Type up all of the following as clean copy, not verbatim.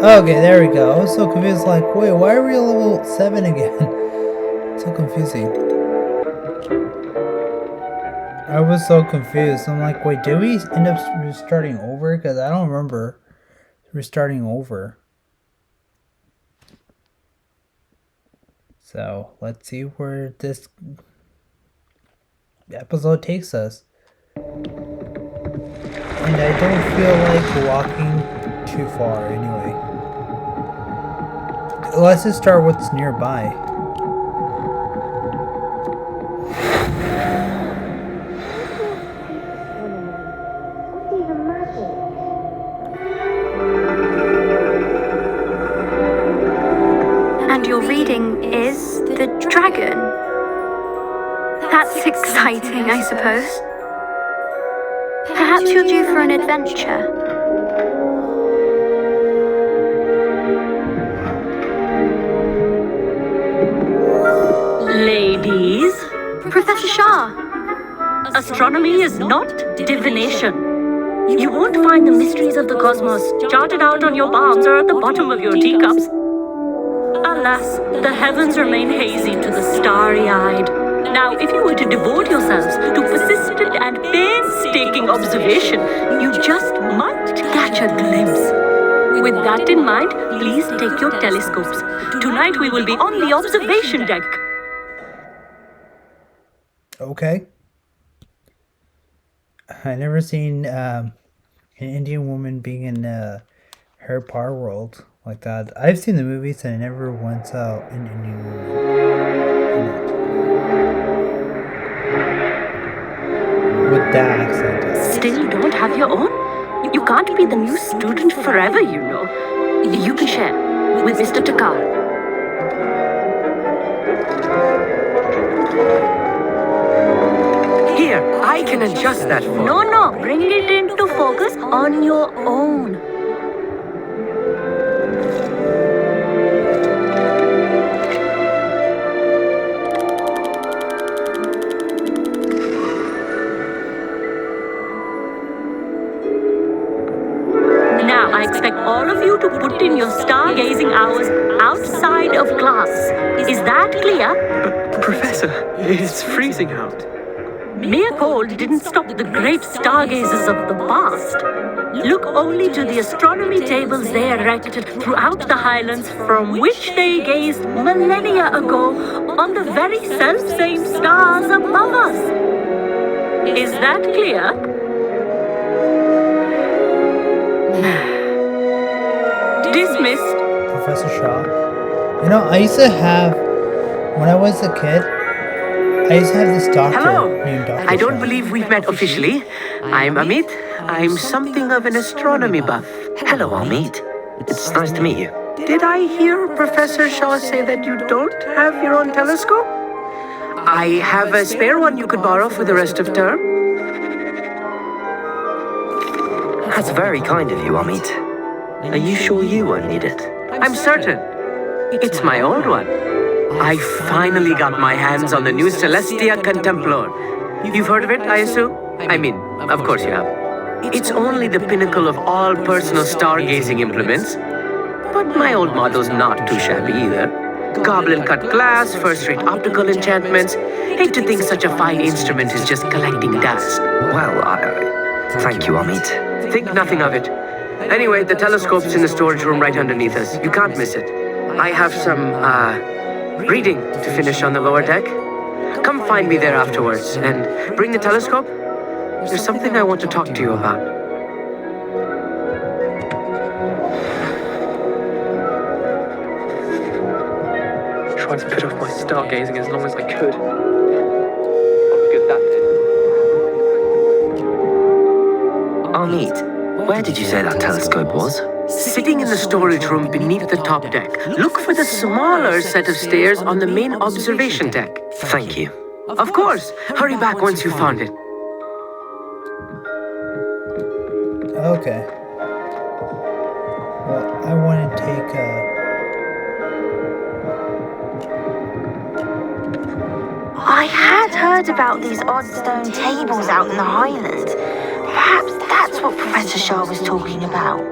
Okay, there we go. I was so confused, like, wait, why are we at level 7 again? So confusing. I was so confused. I'm like, wait, did we end up restarting over? Because I don't remember restarting over. So, let's see where this episode takes us. And I don't feel like walking too far anyway. Let's just start what's nearby. And your reading is the dragon. That's exciting, I suppose. Perhaps you're due for an adventure. Ladies, Professor Shah, astronomy is not divination. You won't find the mysteries of the cosmos charted out on your palms or at the bottom of your teacups. Alas, the heavens remain hazy to the starry-eyed. Now, if you were to devote yourselves to persistent and painstaking observation, you just might catch a glimpse. With that in mind, please take your telescopes. Tonight we will be on the observation deck. Okay. I never seen an Indian woman being in her power world like that. I've seen the movies and I never once saw an Indian woman in it. With that accent. Still, you don't have your own? You can't be the new student forever, you know. You can share with Mr. Takar. Here, I can adjust that for you. No, bring it into focus on your own. Now, I expect all of you to put in your stargazing hours outside of class. Is that clear? Professor, it's freezing out. Mere cold didn't stop the great stargazers of the past. Look only to the astronomy tables they erected throughout the highlands from which they gazed millennia ago on the very self-same stars above us. Is that clear? Dismissed. Professor Shaw. You know, I used to have, when I was a kid, I used to have this doctor Hello. named Dr. I don't Shaw. believe we've met officially. I'm Amit. I'm something of an astronomy buff. Hello, Amit. It's nice to meet you. Did I hear Professor Shaw say that you don't have your own telescope? I have a spare one you could borrow for the rest of term. That's very kind of you, Amit. Are you sure you won't need it? I'm certain. It's my old one. I finally got my hands on the new Celestia Contemplar. You've heard of it, I assume? I mean, of course you have. It's only the pinnacle of all personal stargazing implements. But my old model's not too shabby either. Goblin-cut glass, first-rate optical enchantments. Hate to think such a fine instrument is just collecting dust. Well, thank you, Amit. Think nothing of it. Anyway, the telescope's in the storage room right underneath us. You can't miss it. I have some, reading to finish on the lower deck. Come find me there afterwards, and bring the telescope. There's something I want to talk to you about. Tried to put off my stargazing as long as I could. What good that did. Amit, where did you say that telescope was? Sitting in the storage room beneath the top deck. Look for the smaller set of stairs on the main observation deck. Thank you. Of course. Hurry back once you've found it. Okay. Well, I want to take I had heard about these odd stone tables out in the Highlands. Perhaps that's what Professor Shah was talking about.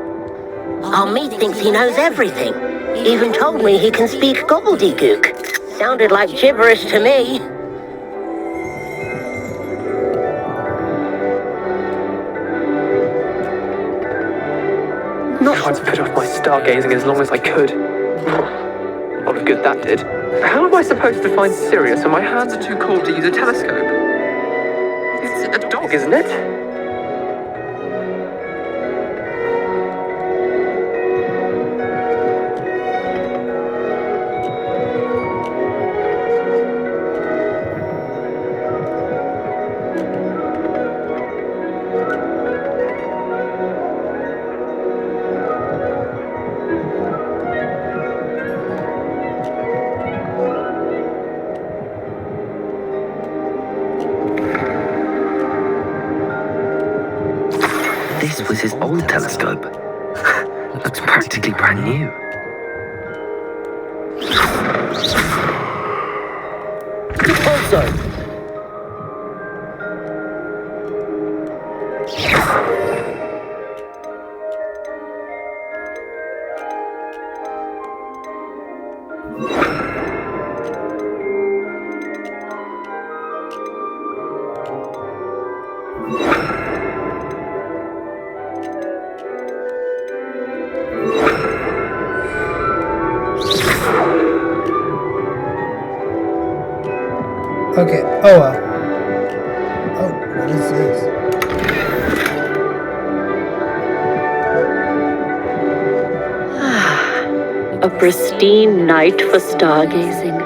Amit thinks he knows everything. Even told me he can speak gobbledygook. Sounded like gibberish to me. Tried to put off my stargazing as long as I could. A lot of good that did. How am I supposed to find Sirius when my hands are too cold to use a telescope? It's a dog, isn't it? This was his old telescope. Looks practically brand new. Also, Okay. Oh, oh, what is this? A pristine night for stargazing.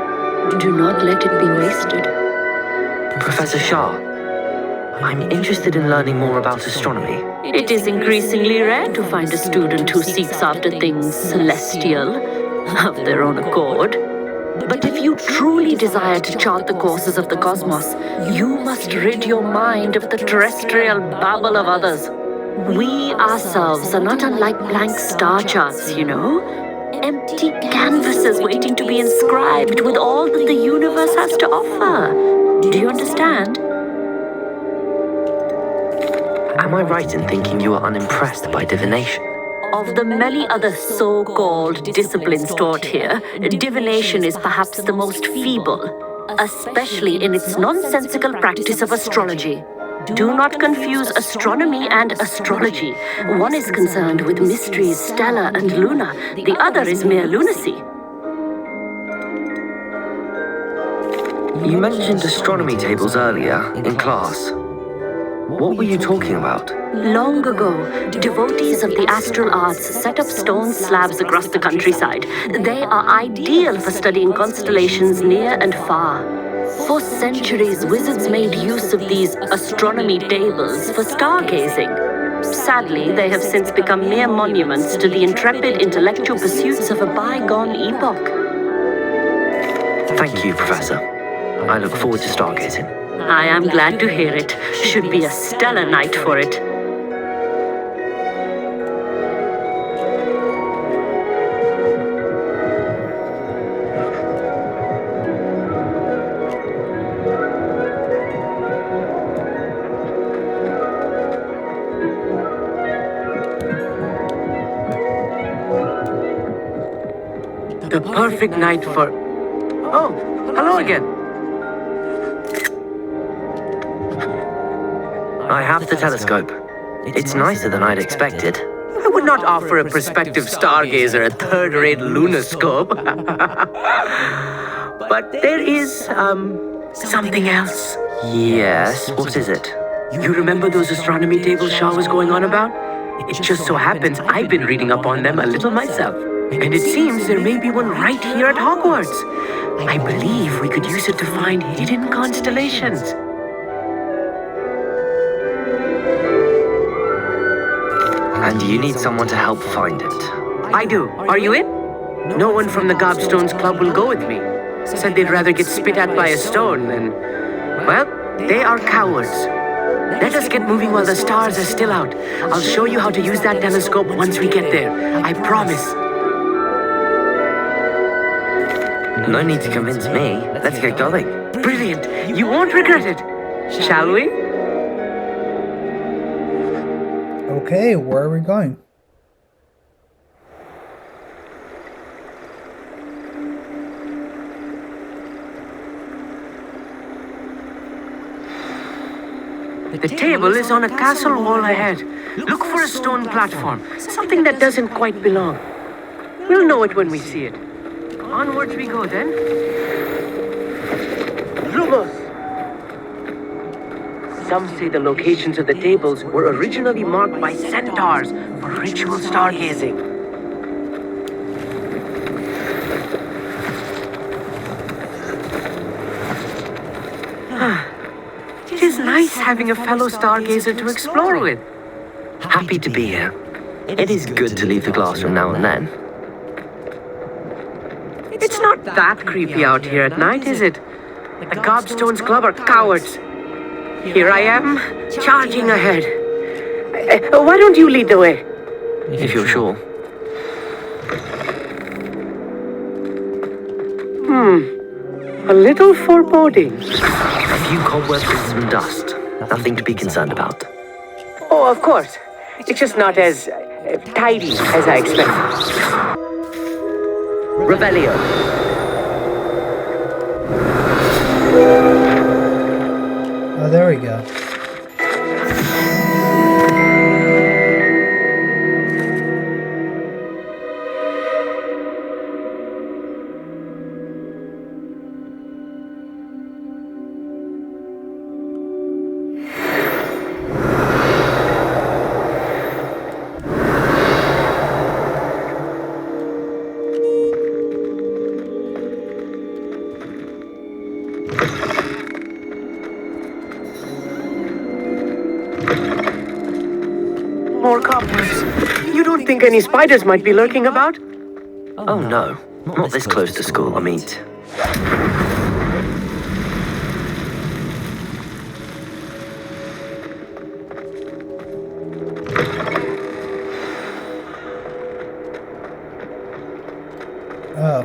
Do not let it be wasted. Professor Shah, I'm interested in learning more about astronomy. It is increasingly rare to find a student who seeks after things celestial of their own accord. But if you truly desire to chart the courses of the cosmos, you must rid your mind of the terrestrial babble of others. We ourselves are not unlike blank star charts, you know? Empty canvases waiting to be inscribed with all that the universe has to offer. Do you understand? Am I right in thinking you are unimpressed by divination? Of the many other so-called disciplines taught here, divination is perhaps the most feeble, especially in its nonsensical practice of astrology. Do not confuse astronomy and astrology. One is concerned with mysteries stellar and lunar, the other is mere lunacy. You mentioned astronomy tables earlier in class. What were you talking about? Long ago, devotees of the astral arts set up stone slabs across the countryside. They are ideal for studying constellations near and far. For centuries, wizards made use of these astronomy tables for stargazing. Sadly, they have since become mere monuments to the intrepid intellectual pursuits of a bygone epoch. Thank you, Professor. I look forward to stargazing. I am glad to hear it. Should be a stellar night for it. The perfect night for... Oh, hello again. I have the telescope. It's nicer than I'd expected. I would not offer a prospective stargazer a third-rate lunoscope. But there is, something else. Yes, what is it? You remember those astronomy tables Shah was going on about? It just so happens I've been reading up on them a little myself. And it seems there may be one right here at Hogwarts. I believe we could use it to find hidden constellations. And you need someone to help find it. I do. Are you in? No one from the Gobstones Club will go with me. Said they'd rather get spit at by a stone than... Well, they are cowards. Let us get moving while the stars are still out. I'll show you how to use that telescope once we get there. I promise. No need to convince me. Let's get going. Brilliant. You won't regret it. Shall we? Okay, where are we going? The table is on a castle wall ahead. Look for a stone platform, something that doesn't quite belong. We'll know it when we see it. Onwards we go then. Rumors! Some say the locations of the tables were originally marked by centaurs for ritual stargazing. It is nice having a fellow stargazer to explore with. Happy to be here. It is good to leave the classroom now and then. It's not that creepy out here at night, is it? The Gobstones Club are cowards. Here I am, charging ahead. Why don't you lead the way? If you're sure. A little foreboding. A few cobwebs and some dust. Nothing to be concerned about. Oh, of course. It's just not as tidy as I expected. Revelio. Oh, there we go. More cobwebs. You don't think any spiders might be lurking about? Oh no, not this close to school, I mean. Oh.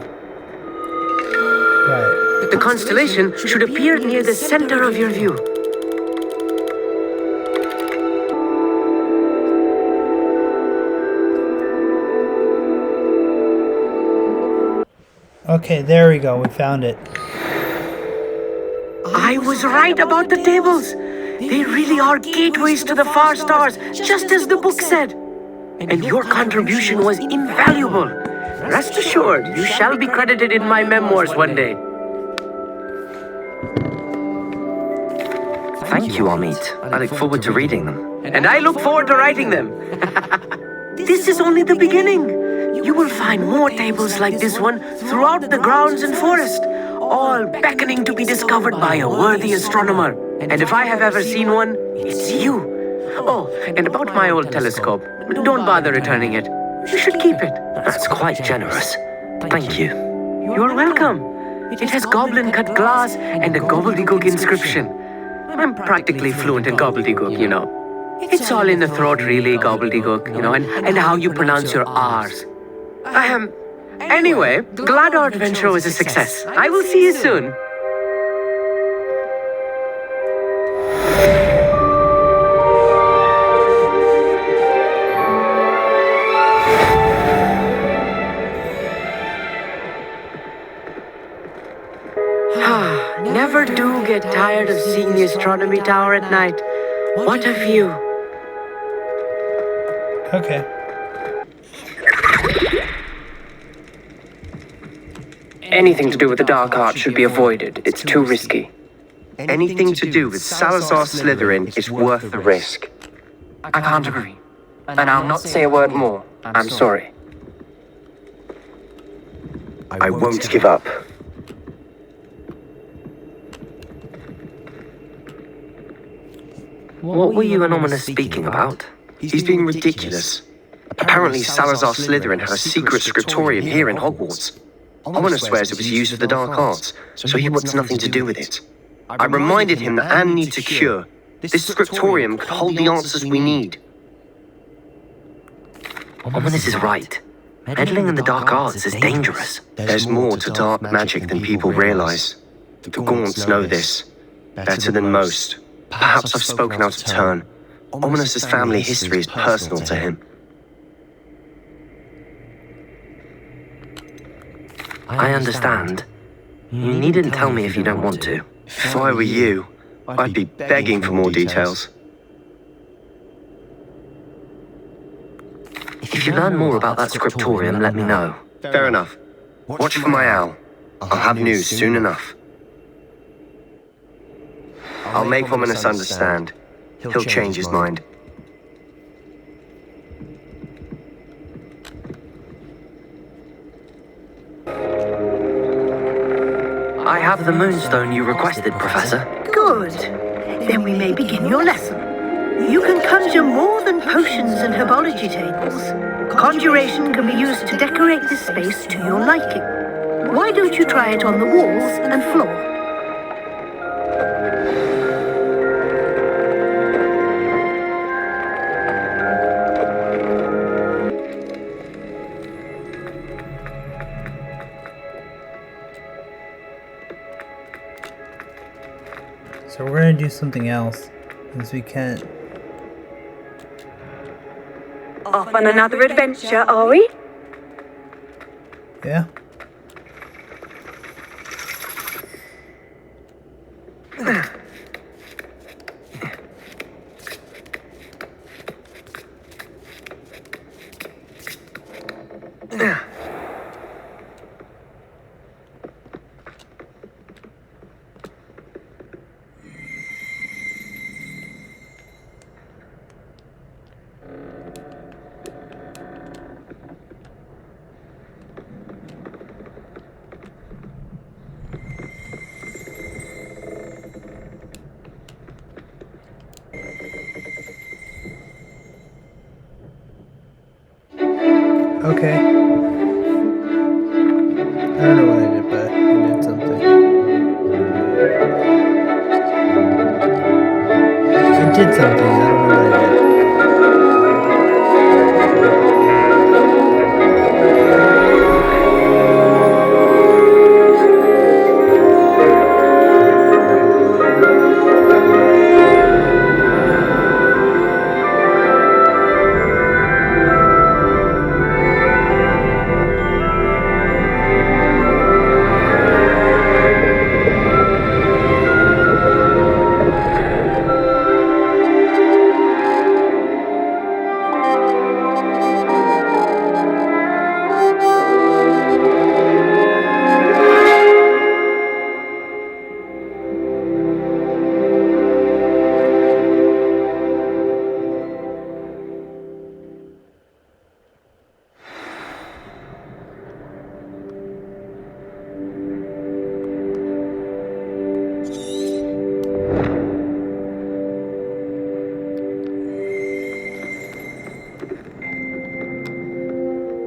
Right. The constellation should appear near the center of your view. Okay, there we go. We found it. I was right about the tables. They really are gateways to the far stars, just as the book said. And your contribution was invaluable. Rest assured, you shall be credited in my memoirs one day. Thank you, Amit. I look forward to reading them. And I look forward to writing them. This is only the beginning. You will find more tables like this one throughout the grounds and forest, all beckoning to be discovered by a worthy astronomer. And if I have ever seen one, it's you. Oh, and about my old telescope, don't bother returning it. You should keep it. That's quite generous. Thank you. You're welcome. It has goblin-cut glass and a gobbledygook inscription. I'm practically fluent in gobbledygook, you know. It's all in the throat, really, gobbledygook, you know, and how you pronounce your R's. Anyway, glad our adventure was a success. I will see you soon. Never do get tired of seeing the astronomy tower at night. What a view. Okay. Anything to do with the dark arts should be avoided. It's too risky. Anything to do with Salazar Slytherin is worth the risk. I can't agree. And I'll not say a word more. I'm sorry. I won't give up. What were you and Ominous speaking about? He's being ridiculous. Apparently Salazar Slytherin had a secret scriptorium here in Hogwarts. Ominous swears it was used for the dark arts, so he wants nothing to do with it. I reminded him that Anne needs a cure. This scriptorium could hold the answers we need. Ominous is right. Meddling in the dark arts is dangerous. There's more to dark magic than people realize. The Gaunts know this. Better than most. Perhaps I've spoken out of turn. Ominous's family history is personal to him. I understand. You needn't tell me if you don't want to. If I were you, I'd be begging for more details. If you learn more about that scriptorium, let me know. Fair enough. Watch for my owl. I'll have news soon enough. I'll make Ominous understand. He'll change his mind. I have the moonstone you requested, Professor. Good. Then we may begin your lesson. You can conjure more than potions and herbology tables. Conjuration can be used to decorate this space to your liking. Why don't you try it on the walls and floor? So we're gonna do something else, since we can't. Off on another adventure, are we? Yeah. Okay. I don't know what I did, but I did something. I did something, I don't know what I did.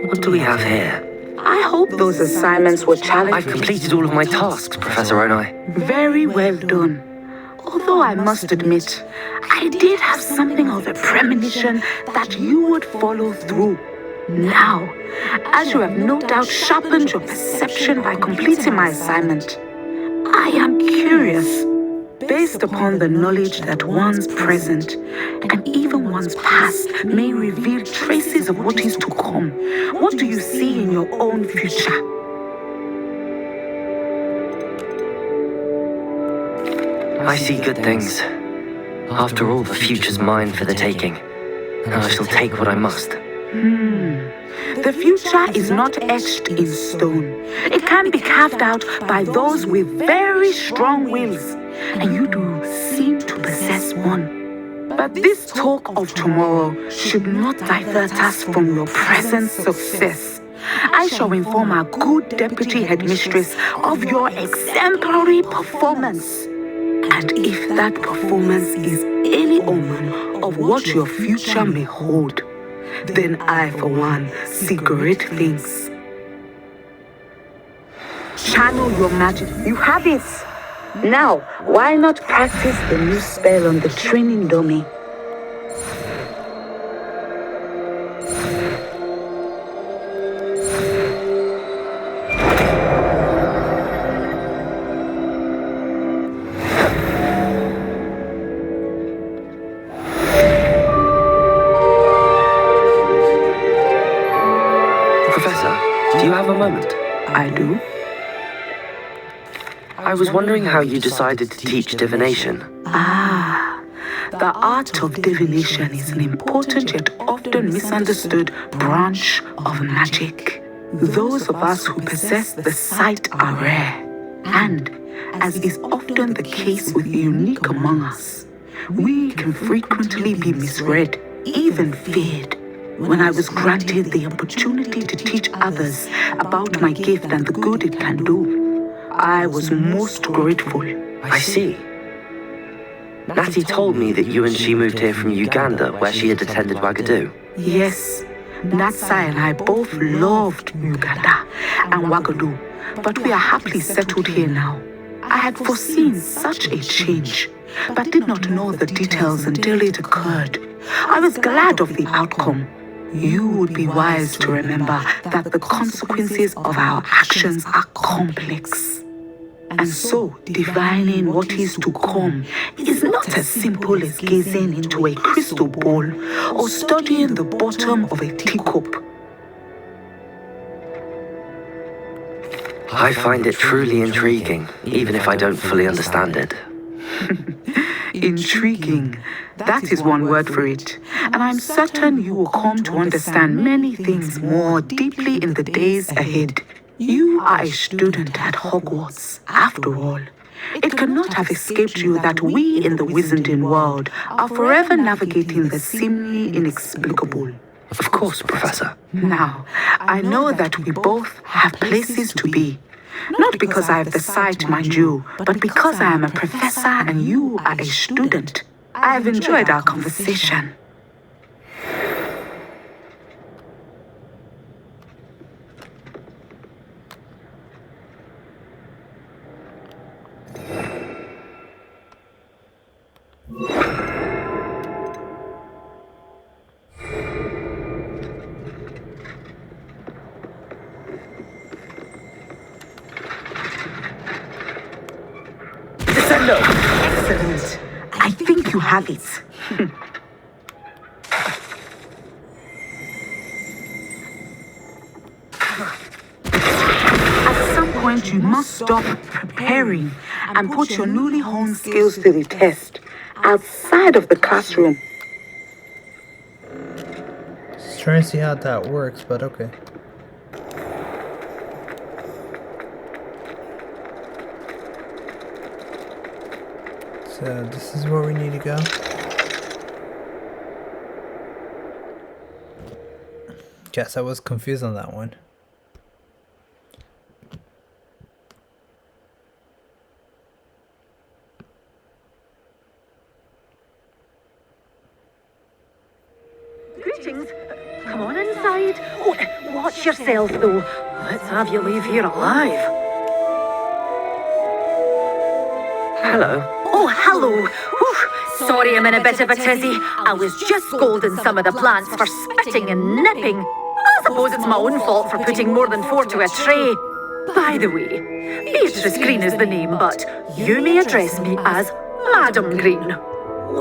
What do we have here? I hope those assignments were challenging. I've completed all of my tasks, Professor Onai. Very well done. Although I must admit, I did have something of a premonition that you would follow through. Now, as you have no doubt sharpened your perception by completing my assignment, I am curious, based upon the knowledge that one's present and even one's past may reveal traces of what is to come. What do you see in your own future? I see good things. After all, the future's mine for the taking, and I shall take what I must. The future is not etched in stone. It can be carved out by those with very strong wills, and you do seem to possess one. But this talk of tomorrow should not divert us from your present success. I shall inform our good deputy headmistress of your exemplary performance. And if that performance is any omen of what your future may hold, then I, for one, see great things. Channel your magic. You have it. Now, why not practice the new spell on the training dummy? Professor, do you have a moment? I do. I was wondering how you decided to teach divination. Ah, the art of divination is an important yet often misunderstood branch of magic. Those of us who possess the sight are rare, and, as is often the case with the unique among us, we can frequently be misread, even feared. When I was granted the opportunity to teach others about my gift and the good it can do, I was most grateful. I see. Natty told me that you and she moved here from Uganda, where she had attended Wagadu. Yes, Natsai and I both loved Uganda and Wagadu, but we are happily settled here now. I had foreseen such a change, but did not know the details until it occurred. I was glad of the outcome. You would be wise to remember that the consequences of our actions are complex. And so, divining what is to come is not as simple as gazing into a crystal ball or studying the bottom of a teacup. I find it truly intriguing, even if I don't fully understand it. Intriguing. That is one word for it. And I'm certain you will come to understand many things more deeply in the days ahead. You are a student at Hogwarts, after all. It cannot have escaped you that we in the Wizarding world are forever navigating the seemingly inexplicable. Of course, Professor. Now, I know that we both have places to be. Not because I have the sight, mind you, but because I am a professor and you are a student. I have enjoyed our conversation. Excellent. I think you have it. At some point, you must stop preparing and put your newly honed skills to the test outside of the classroom. Just trying to see how that works, but okay. So this is where we need to go. Guess I was confused on that one. Greetings. Come on inside. Oh, watch yourself though. Let's have you leave here alive. Hello. Oh, hello. Whew. Sorry I'm in a bit of a tizzy. I was just scolding some of the plants for spitting and nipping. I suppose it's my own fault for putting more than 4 to a tray. By the way, Beatrice Green is the name, but you may address me as Madam Green.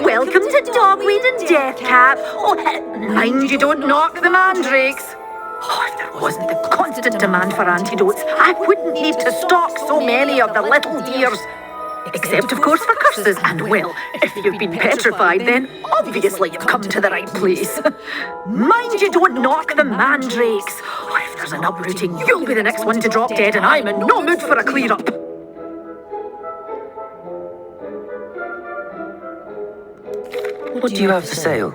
Welcome to Dogweed and Deathcap. Oh, mind you don't knock the mandrakes. Oh, if there wasn't the constant demand for antidotes, I wouldn't need to stock so many of the little dears. Except, of course, for curses. And, well, if you've been petrified, then obviously you've come to the right place. Mind you don't knock the mandrakes. Or if there's an uprooting, you'll be the next one to drop dead, and I'm in no mood for a clear-up. What do you have for sale?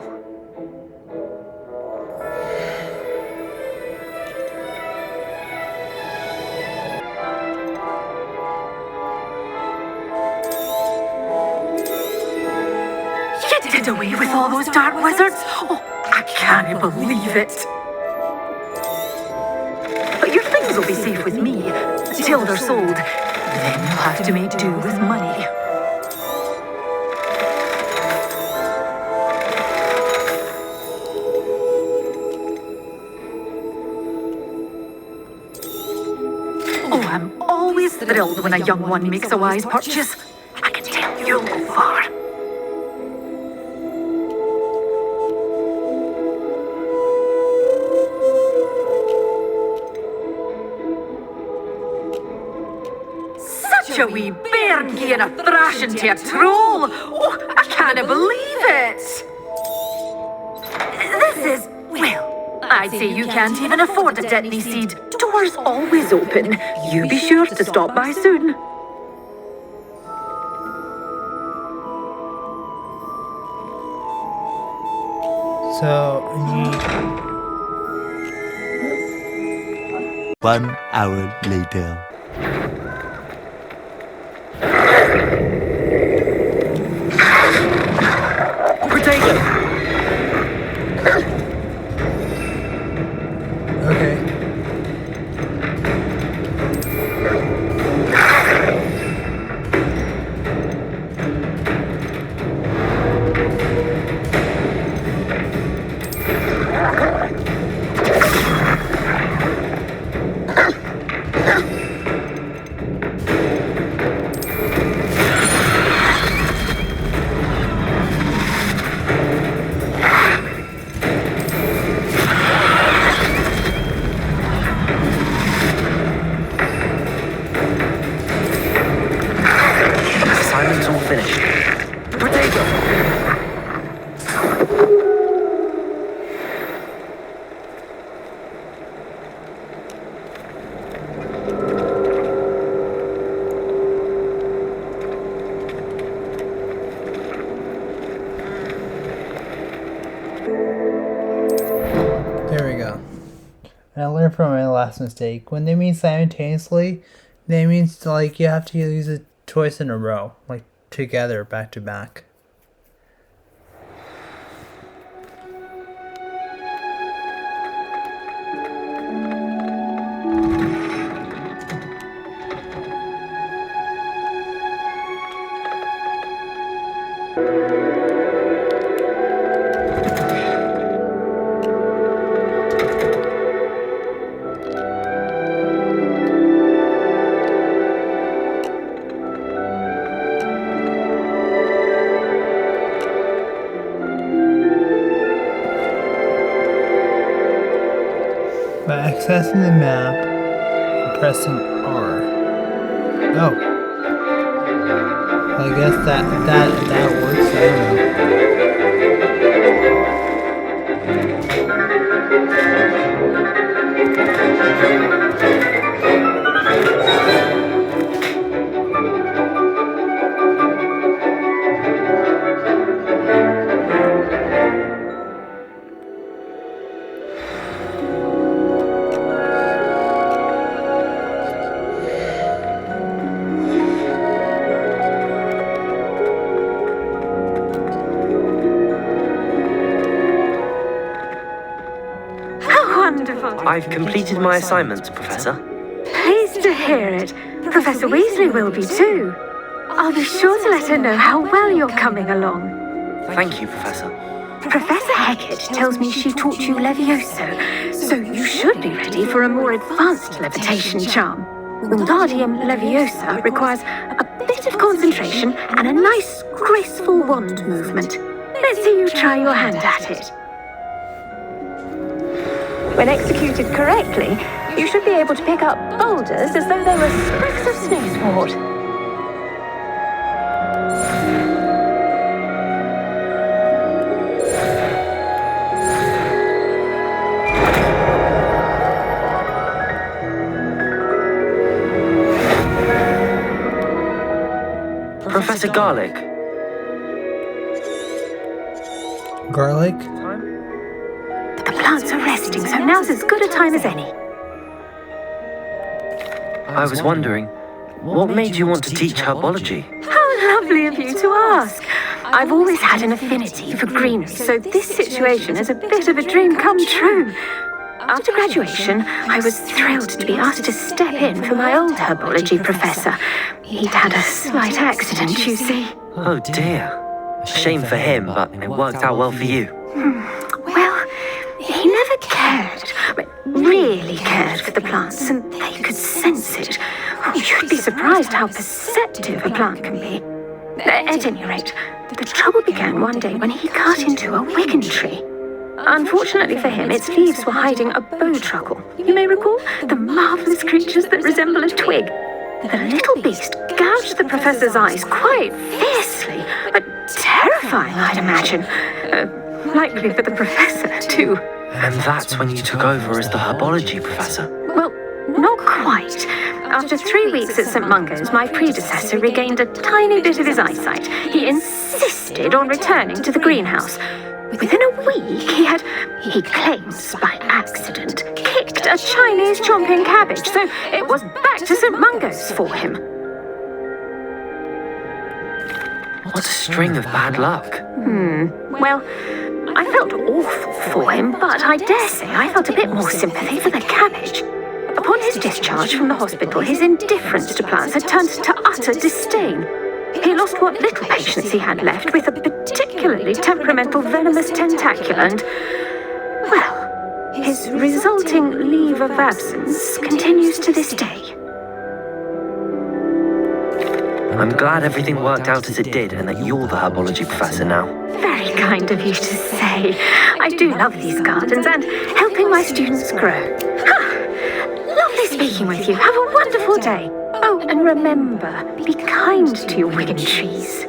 You did away with all those dark wizards? Oh, I can't believe it. But your things will be safe with me, till they're sold. Then you'll have to make do with money. Oh, I'm always thrilled when a young one makes a wise purchase. I can tell you'll go far. Such a wee bairn gieing a thrashing to a troll. Oh, I can't believe it! This is... Well, I see you can't even afford a deadly seed. Doors always open. You be sure to stop by soon. So, 1 hour later. Potato! okay. Assignment's all finished. Potato! There we go. And I learned from my last mistake. When they mean simultaneously, they mean like you have to use it twice in a row, like together, back to back. By accessing the map and pressing R. Oh. I guess that works, I don't know. Wonderful. I've completed my assignments, Professor. Pleased to hear it. Professor Weasley will be too. I'll be sure to let her know how well you're coming along. Thank you, Professor. Professor Hecat tells me she taught you Levioso, so you should be ready for a more advanced levitation charm. Wingardium Leviosa requires a bit of concentration and a nice, graceful wand movement. Let's see you try your hand at it. When executed correctly, you should be able to pick up boulders as though they were sprigs of snowsword. Professor Garlic. Garlic? The plants are resting, so now's as good a time as any. I was wondering, what made you want to teach herbology? How lovely of you to ask. I've always had an affinity for greenery, so this situation is a bit of a dream come true. After graduation, I was thrilled to be asked to step in for my old herbology professor. He'd had a slight accident, you see. Oh dear. Shame for him, but it worked out well for you. Well, he never cared, really cared for the plants, and they could sense it. You'd be surprised how perceptive a plant can be. At any rate, the trouble began one day when he cut into a wigan tree. Unfortunately for him, its leaves were hiding a bowtruckle. You may recall the marvellous creatures that resemble a twig. The little beast gouged the professor's eyes quite fiercely, but terrifying, I'd imagine. Likely for the professor, too. And that's when you took over as the herbology professor. Well, not quite. After 3 weeks at St. Mungo's, my predecessor regained a tiny bit of his eyesight. He insisted on returning to the greenhouse. Within a week, he claims by accident, kicked a Chinese chomping cabbage, so it was back to St. Mungo's for him. What a string of bad luck. Well, I felt awful for him, but I dare say I felt a bit more sympathy for the cabbage. Upon his discharge from the hospital, his indifference to plants had turned to utter disdain. He lost what little patience he had left with a particularly temperamental venomous tentacula and, well, his resulting leave of absence continues to this day. I'm glad everything worked out as it did and that you're the herbology professor now. Very kind of you to say. I do love these gardens and helping my students grow. Lovely speaking with you. Have a wonderful day. Oh, and remember, be kind to your wicked trees.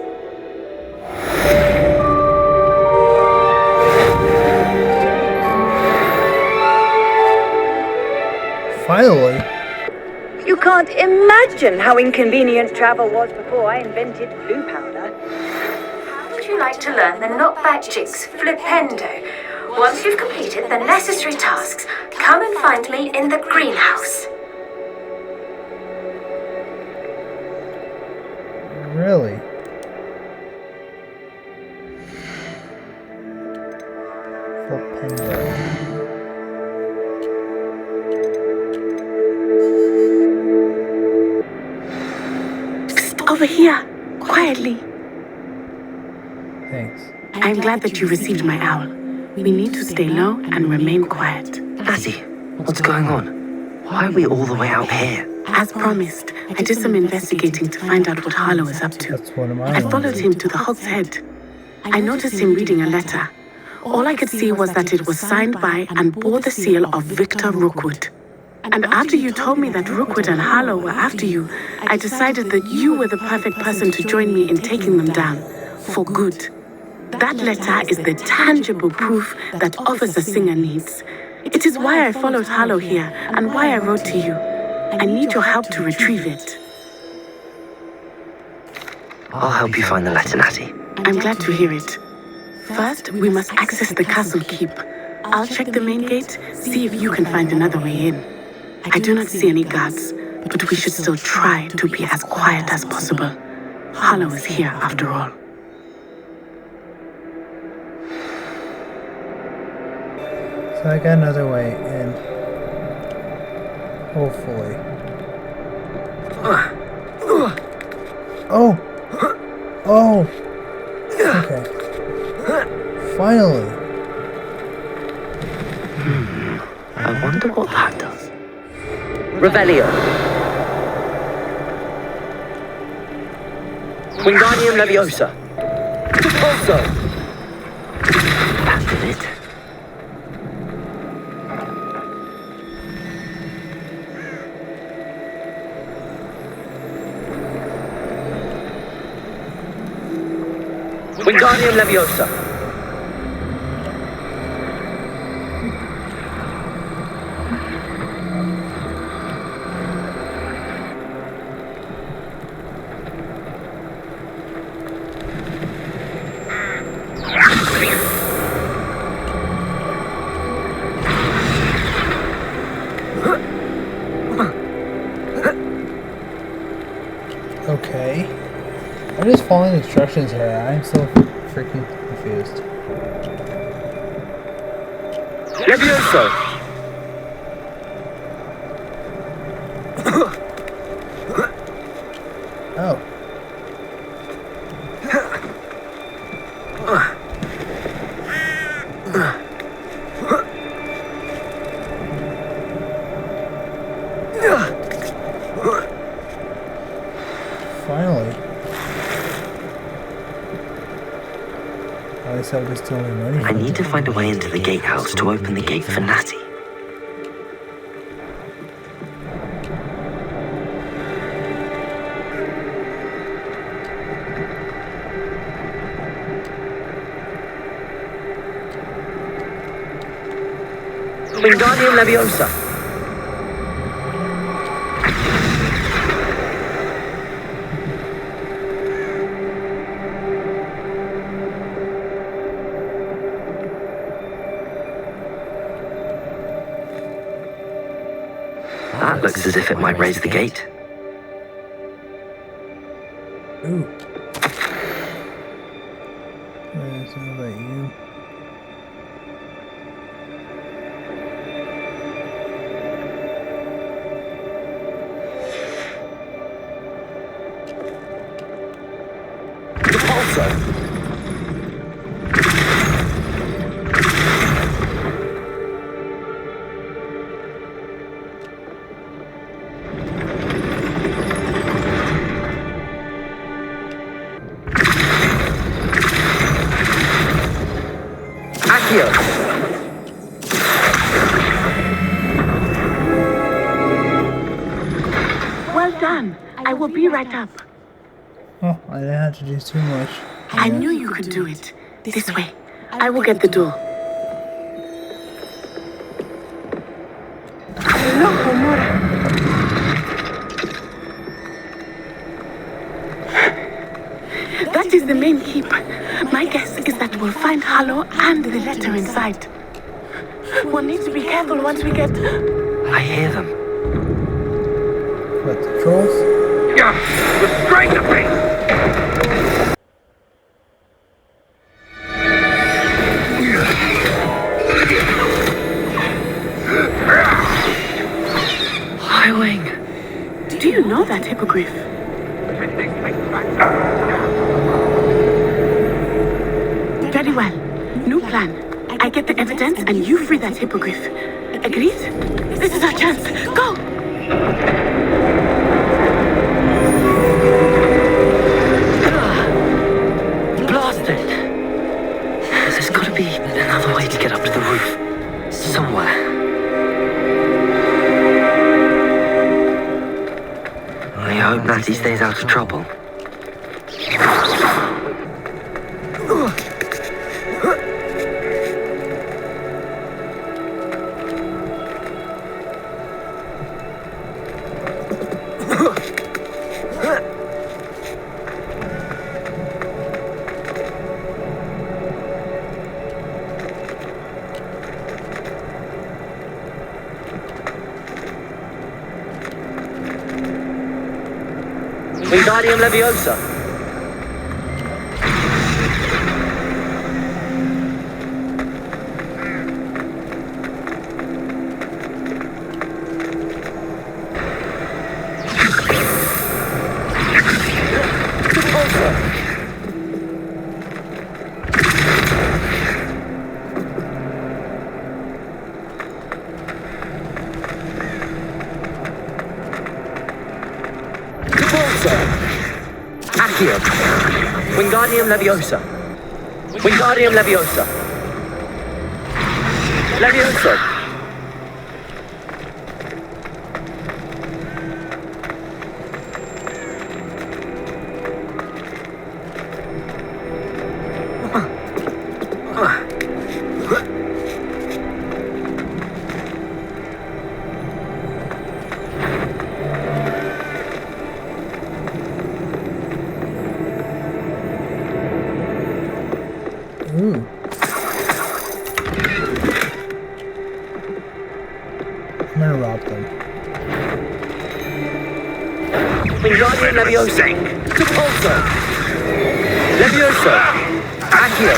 Finally. You can't imagine how inconvenient travel was before I invented blue powder. How would you like to learn the knockback jigs flipendo? Once you've completed the necessary tasks, come and find me in the greenhouse. Really? Flipendo. Over here, quietly. Thanks. I'm glad that you received my owl. We need to stay low and remain quiet. Natty, what's going on? Why are we all the way out here? As promised, I did some investigating to find out what Harlow is up to. That's one of my I followed him to the Hog's Head. I noticed him reading a letter. All I could see was that it was signed by and bore the seal of Victor Rookwood. And after you told me that Rookwood and Harlow were after you, I decided that you were the perfect person to join me in taking them down, for good. That letter is the tangible proof that Officer Singer needs. It is why I followed Harlow here, and why I wrote to you. I need your help to retrieve it. I'll help you find the letter, Natty. I'm glad to hear it. First, we must access the castle keep. I'll check the main gate, see if you can find another way in. I do not see any guards, but we should still try to be as quiet as possible. Harlow is here after all. So I got another way in. Hopefully. Oh! Oh! Okay. Finally! I wonder what that does. Revelio. Wingardium Leviosa. Also. That did it. Wingardium Leviosa. Okay. I'm just following instructions here. I'm so freaking confused. Levioso. Oh. Finally. At least I'll just tell me money. I need to find a way into the gatehouse to open the gate for Natty. Wingardium Leviosa. That looks as if it might raise the gate. Ooh. What about you? Well done. I will be right up. Oh, I didn't have to do too much. I knew you could do it. This way. I will get the door. Loco, Mora. That is the main keep. My guess is that we'll find Hallow and the letter inside. We'll need to be careful once we get... I hear them. What, the trolls? Yeah, we're straight to me. Highwing. Do you know that hippogriff? Very well. New plan. I get the evidence and you free that hippogriff. Agreed? This is our chance. Go! Blast it! There's gotta be another way to get up to the roof. Somewhere. I hope Natty stays out of trouble. Wingardium Leviosa. Wingardium Leviosa. Wingardium Leviosa. Leviosa. Ooh. I'm gonna rob them. Wingardium Leviosa. Repulsor. Leviosa. Accio.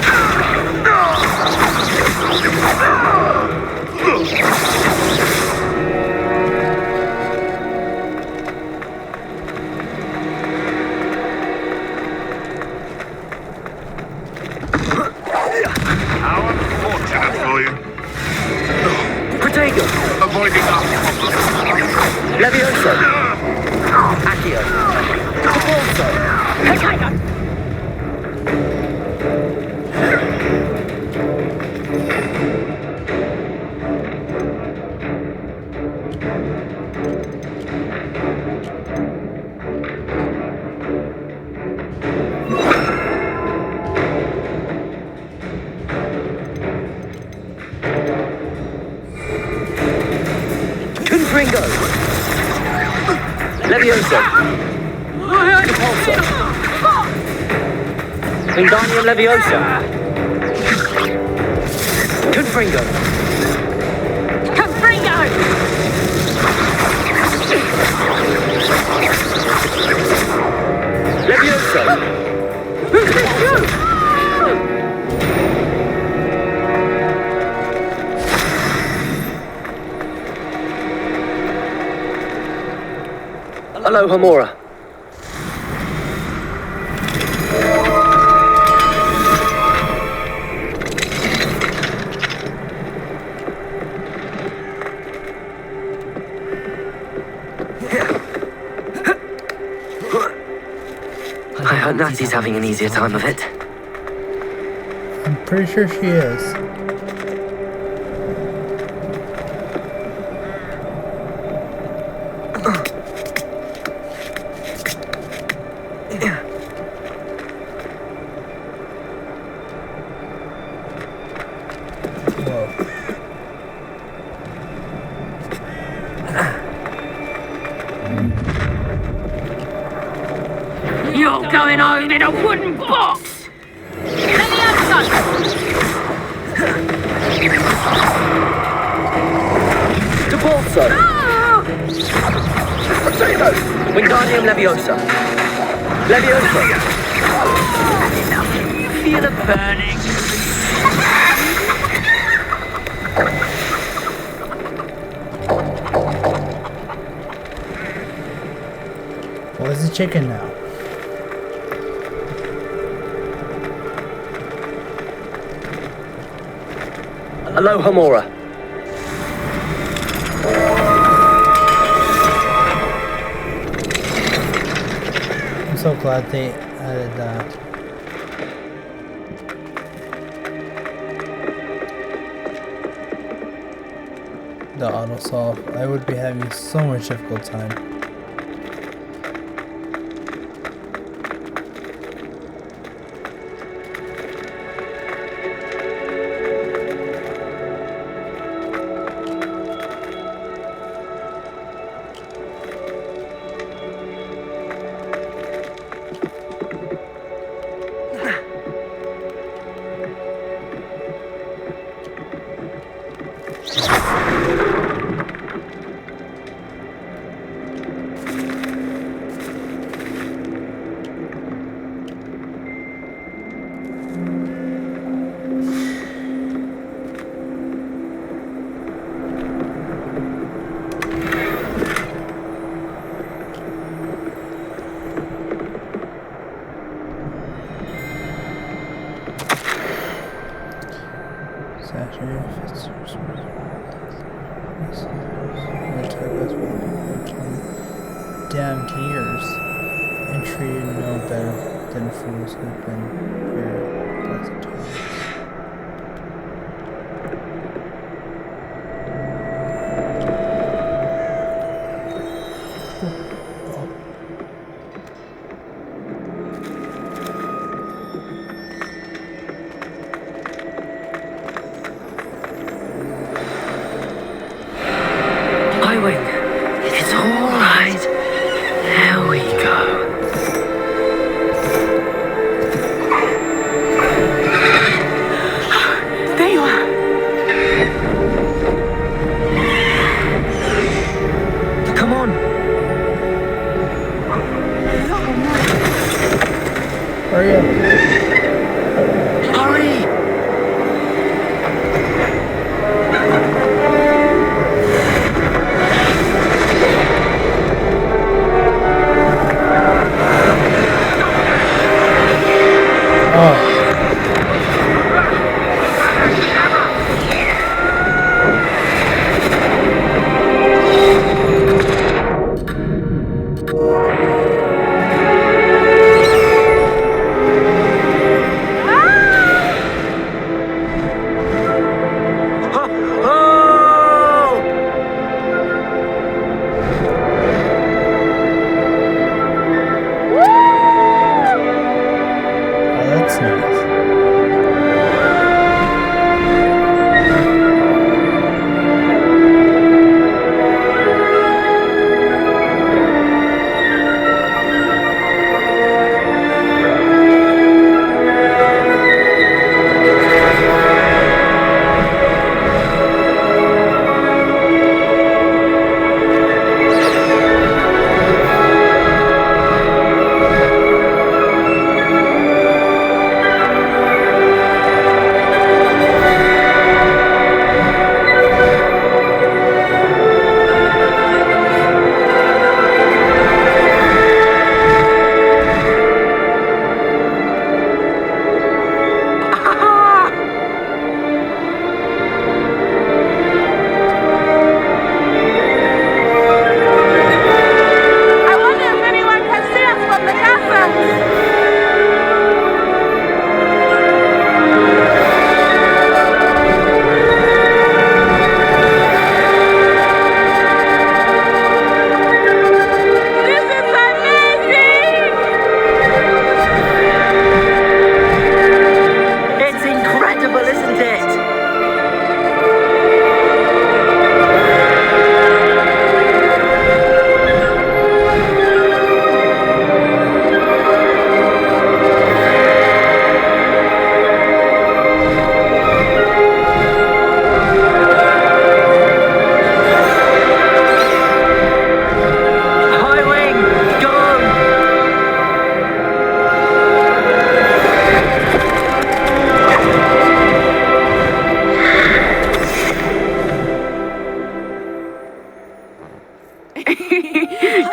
How unfortunate for you. Protego. Avoiding our problems. Leviosa. Accio. Repulsor. Fringo! Levioso! Repulsor! Wingardium Leviosa! Confringo! Confringo! Levioso! Hello, Hamora. I hope Natty's having an easier time of it. I'm pretty sure she is. You're going home in a wooden box! Repulsor! Potato! Wingardium Leviosa! Leviosa! Feel the burning. Where's the chicken now? Hello, Hamora. I'm so glad they added that. The auto solve. I would be having so much difficult time. Damned years and treated no better than fools who've been here pleasant times. Highwing, it's all right. There we go.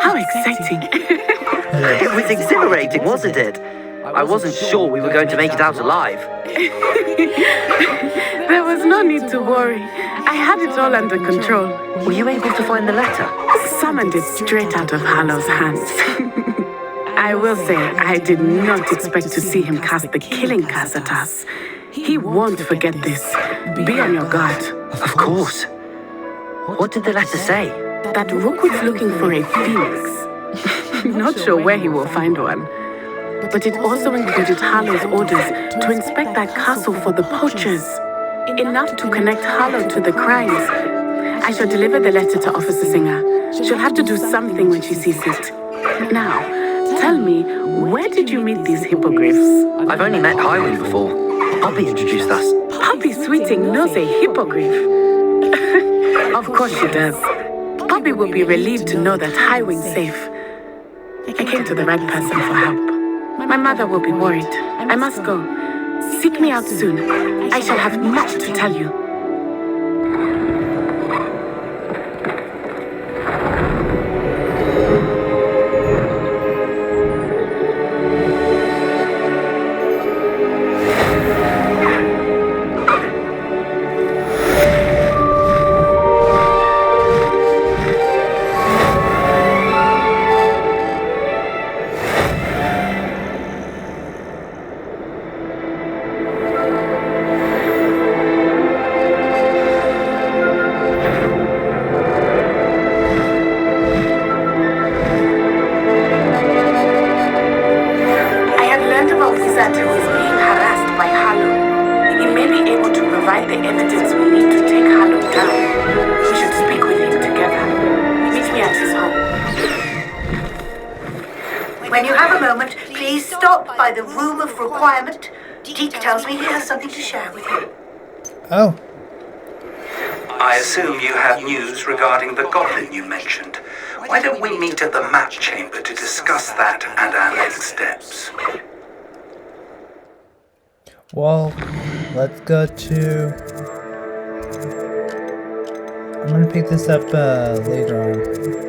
How exciting. It was exhilarating, wasn't it? I wasn't sure we were going to make it out alive. There was no need to worry. I had it all under control. Were you able to find the letter? Summoned it straight out of Hallow's hands. I will say, I did not expect to see him cast the killing curse at us. He won't forget this. Be on your guard. Of course. What did the letter say? That Rookwood's looking for a phoenix. Not sure where he will find one. But it also included Hallow's orders to inspect that castle for the poachers. Enough to connect Hallow to the crimes. I shall deliver the letter to Officer Singer. She'll have to do something when she sees it. Now, tell me, where did you meet these hippogriffs? I've only met Highwing before. Poppy introduced us. Poppy Sweeting knows a hippogriff. Of course she does. Poppy will be relieved to know that Highwing's safe. I came to the right person for help. My mother will be worried. I must go. Seek me out soon. I shall have much to tell you. When you have a moment, please stop by the room of requirement. Deek tells me he has something to share with you. Oh. I assume you have news regarding the goblin you mentioned. Why don't we meet at the map chamber to discuss that and our next steps? Well, let's go to... I'm gonna pick this up later on.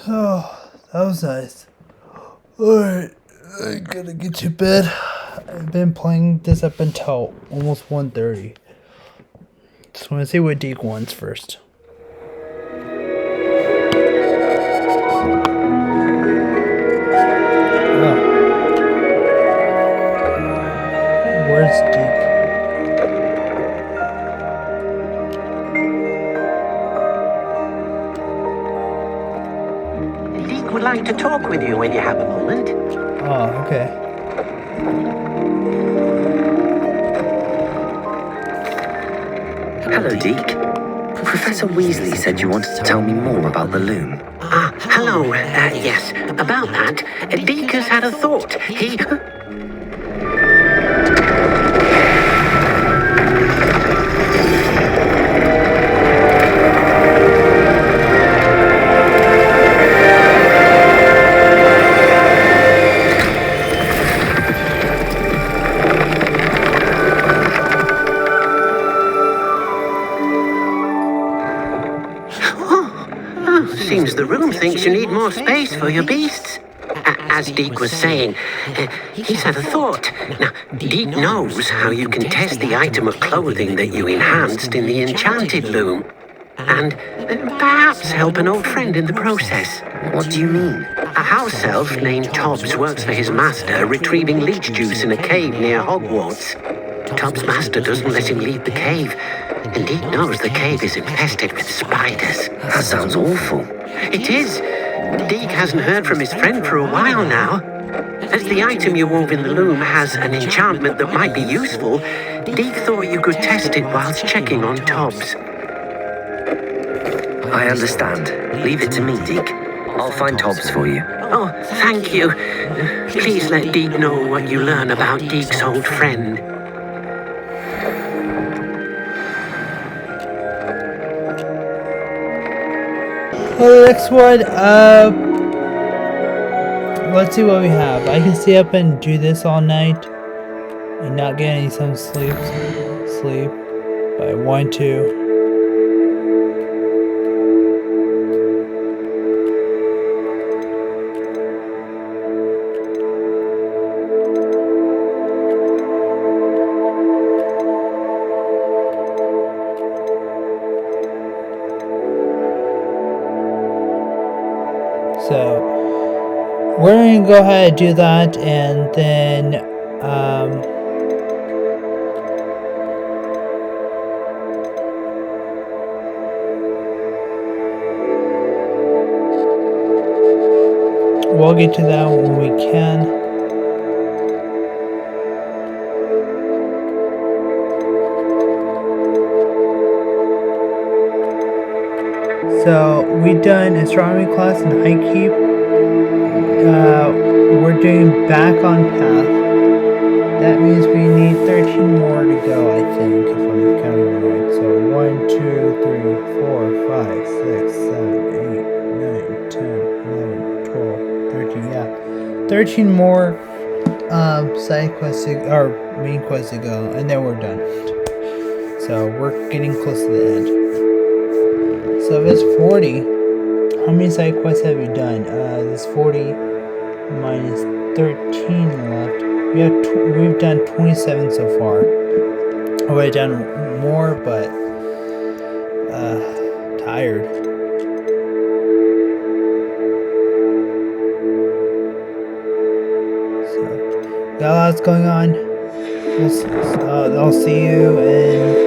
Oh, that was nice. Alright, I gotta get to bed. I've been playing this up until almost 1:30. Just wanna see what Deek wants first. Oh. Where's Deek? Deek would like to talk with you when you have a moment. Oh, okay. Hello, Deek. Professor Weasley said you wanted to tell me more about the loom. Hello. Yes, about that. Deek has had a thought. He... Seems the room thinks you need more space for your beasts. As Deek was saying, he's had a thought. Now, Deek knows how you can test the item of clothing that you enhanced in the enchanted loom. And perhaps help an old friend in the process. What do you mean? A house elf named Tobbs works for his master, retrieving leech juice in a cave near Hogwarts. Tobbs' master doesn't let him leave the cave, and Deek knows the cave is infested with spiders. That sounds awful. It is. Deek hasn't heard from his friend for a while now. As the item you wove in the loom has an enchantment that might be useful, Deek thought you could test it whilst checking on Tobbs. I understand. Leave it to me, Deek. I'll find Tobbs for you. Oh, thank you. Please let Deek know what you learn about Deek's old friend. Well, the next one, let's see what we have. I can stay up and do this all night and not get any some sleep. But I want to. So we're gonna go ahead and do that, and then we'll get to that when we can. So we've done astronomy class and high keep. We're doing back on path. That means we need 13 more to go, I think, if I'm counting right. So 1, 2, 3, 4, 5, 6, 7, 8, 9, 10, 11, 12, 13, yeah. 13 more side quests or main quests to go, and then we're done. So we're getting close to the end. So if it's 40, how many side quests have you done? There's 40 minus 13 left. We've done 27 so far. I would have done more, but tired. So got lots going on. I'll see you in